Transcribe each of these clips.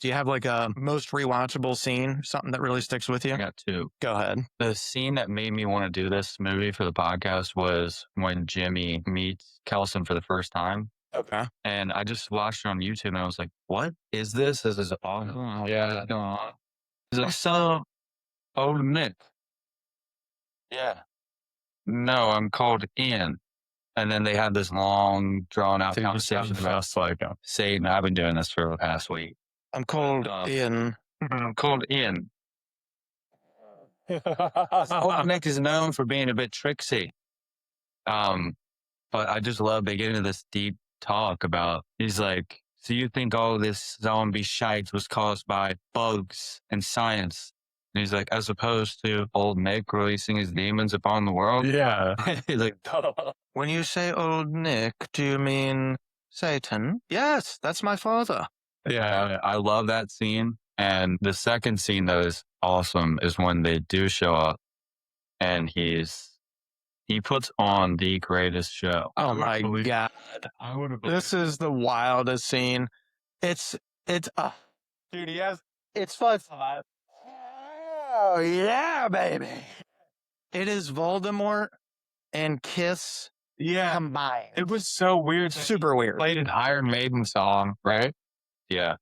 Do you have like a most rewatchable scene, something that really sticks with you? I got two. Go ahead. The scene that made me want to do this movie for the podcast was when Jimmy meets Kelson for the first time. Okay. And I just watched it on YouTube and I was like, what is this? This is awesome. Yeah. No. He's like, so, oh, Nick. Yeah. No, I'm called Ian. And then they had this long, drawn out conversation about Satan. I've been doing this for the past week. I'm called Ian. I'm called Ian. Old Nick is known for being a bit tricksy. But I just love they get into this deep talk about, he's like, so you think all this zombie shite was caused by bugs and science? And he's like, as opposed to old Nick releasing his demons upon the world? Yeah. He's like, When you say old Nick, do you mean Satan? Yes, that's my father. yeah, I love that scene. And the second scene that is awesome is when they do show up and he puts on the greatest show. Oh my God. I would have. This is the wildest scene. It's, dude, it's fun. Oh yeah, baby. It is Voldemort and Kiss combined. It was so weird. Super weird. Played an Iron Maiden song, right? Yeah.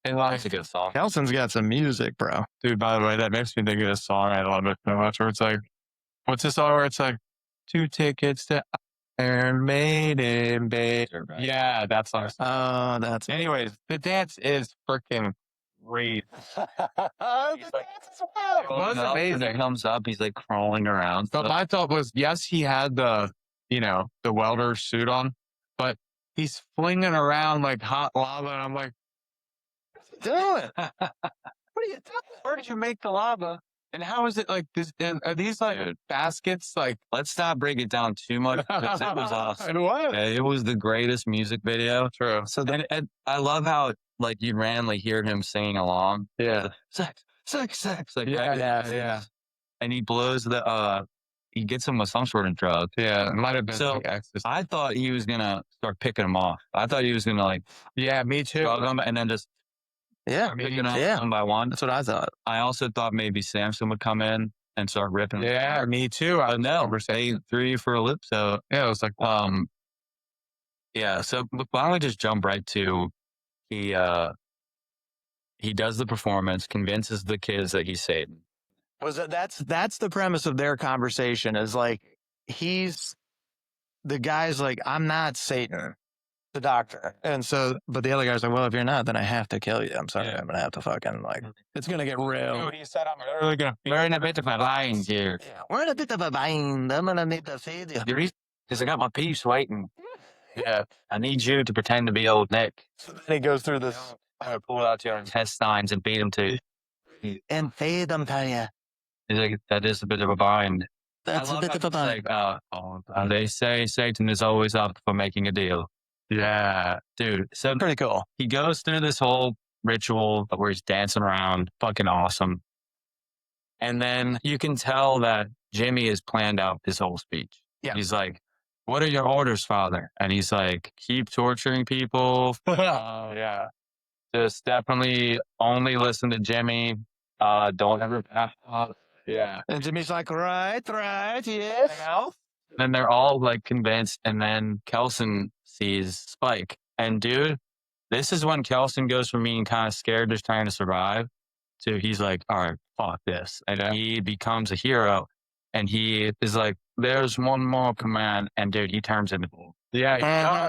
And that's a good song. Kelson's got some music, bro. Dude, by the way, that makes me think of this song. I love it so much. Where it's like, what's this song where it's like, 2 tickets to Iron Maiden, babe. Yeah, that's our song. Oh, that's. Anyways, the dance is freaking great. It was amazing. He comes up, he's like crawling around. But my thought was, yes, he had the welder suit on, but he's flinging around like hot lava. And I'm like, doing? What are you doing? where did you make the lava? And how is it like this? And are these like baskets? Like, let's not break it down too much because it was awesome. and what? It was the greatest music video. True. So then I love how like you randomly hear him singing along. Yeah. Sex. Like, Yeah. And he blows he gets him with some sort of drug. Yeah. It might have been So like ecstasy. I thought he was going to start picking him off. I thought he was going to like Yeah, me too. drug him and then just picking off one by one. That's what I thought. I also thought maybe Samson would come in and start ripping him. Yeah, me too. But no, they threw you for a loop. So Yeah, it was like, yeah. So why don't we just jump right to he does the performance, convinces the kids that he's Satan. That's the premise of their conversation is like, the guy's like, I'm not Satan, the doctor. And so, but the other guy's like, well, if you're not, then I have to kill you. I'm sorry. I'm going to have to fucking it's going to get real. he said, I'm literally going to. We're in a bit of a bind here. Yeah, we're in a bit of a bind. I'm going to need to feed you. The reason is I got my piece waiting. Yeah. I need you to pretend to be old Nick. So then he goes through this. Pull out your intestines and beat him to. And feed them to you. He's like, that is a bit of a bind. That's a bit of a bind. Like, they say Satan is always up for making a deal. Yeah, dude. So Pretty cool. he goes through this whole ritual where he's dancing around, fucking awesome. And then you can tell that Jimmy has planned out his whole speech. Yeah. He's like, what are your orders, Father? And he's like, keep torturing people. Yeah. Just definitely only listen to Jimmy. Don't ever back up. Yeah. And Jimmy's like, right, yes. Then they're all like convinced. And then Kelson sees Spike. And dude, this is when Kelson goes from being kind of scared, just trying to survive, to he's like, all right, fuck this. And he becomes a hero. And he is like, there's one more command. And dude, he turns into bull. Yeah,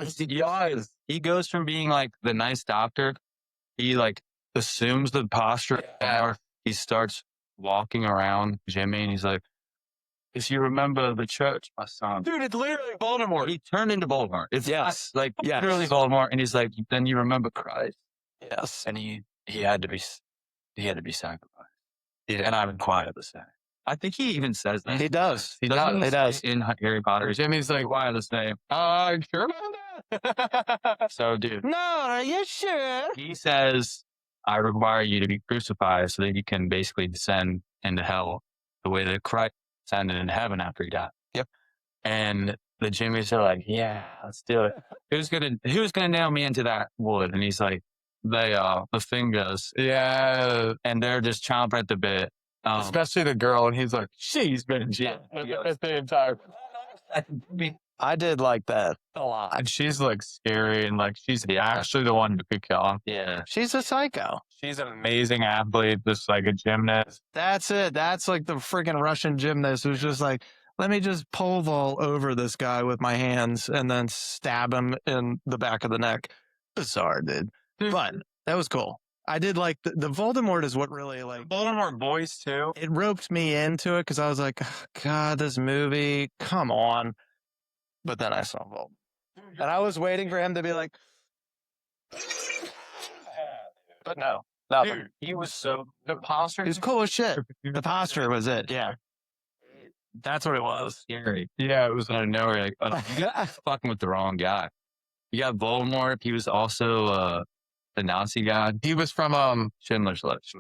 He does. He goes from being like the nice doctor. He like assumes the posture. He starts walking around Jimmy and he's like, if you remember the church, my son. Dude, it's literally Voldemort. He turned into Voldemort. It's like Yes. literally Voldemort. And he's like, then you remember Christ. Yes. And he had to be sacrificed. Yeah. And I'm quiet to say. I think he even says that. He does. He Doesn't does. in Harry Potter. Jimmy's like, Quiet to say. sure about that? So dude, No, are you sure? he says, I require you to be crucified so that you can basically descend into hell the way that Christ descended into heaven after he died. Yep. And the Jimmys are like, yeah, let's do it. Who's gonna nail me into that wood? And he's like, the fingers. Yeah. And they're just chomping at the bit. Especially the girl, and he's like, she's been jailed the entire. I did like that a lot. And she's like scary, and like she's actually the one who could kill him. Yeah. She's a psycho. She's an amazing athlete, just like a gymnast. That's it. That's like the freaking Russian gymnast who's just like, let me just pole vault over this guy with my hands and then stab him in the back of the neck. Bizarre, dude. But that was cool. I did like the Voldemort is what really like Voldemort boys too. it roped me into it because I was like, oh, God, this movie, come on. But then I saw Voldemort. And I was waiting for him to be like, but no, nothing. Dude, he was so the posture. He was cool as shit. The posture was it. Yeah. That's what it was. Scary. Yeah, it was. Out of nowhere, like, fucking with the wrong guy. You got Voldemort. He was also the Nazi guy. He was from Schindler's List.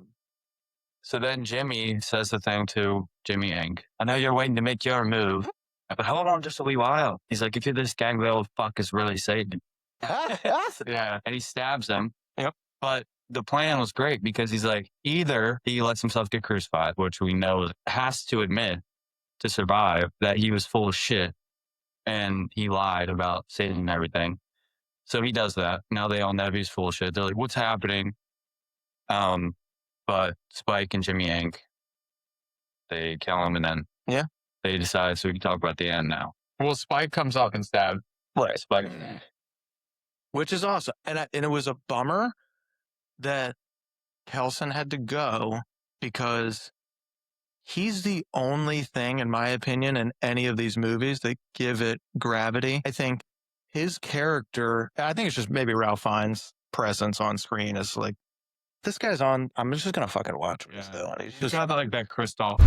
So then Jimmy says the thing to Jimmy Inc. I know you're waiting to make your move, but hold on just a wee while. He's like, if you're this gang, the old fuck is really Satan. Yeah, And he stabs him. Yep. But the plan was great because he's like, either he lets himself get crucified, which we know has to admit to survive that he was full of shit and he lied about Satan and everything. So he does that. Now they all know he's full of shit. They're like, what's happening? But Spike and Jimmy Inc., they kill him, and then they decide, so we can talk about the end now. well, Spike comes up and stabs. Right. Spike. Which is awesome. And it was a bummer that Kelson had to go because he's the only thing, in my opinion, in any of these movies that give it gravity. I think his character, I think it's just maybe Ralph Fiennes' presence on screen is like, this guy's on, I'm just going to fucking watch what he's doing. He's He's just got like that Kristoff.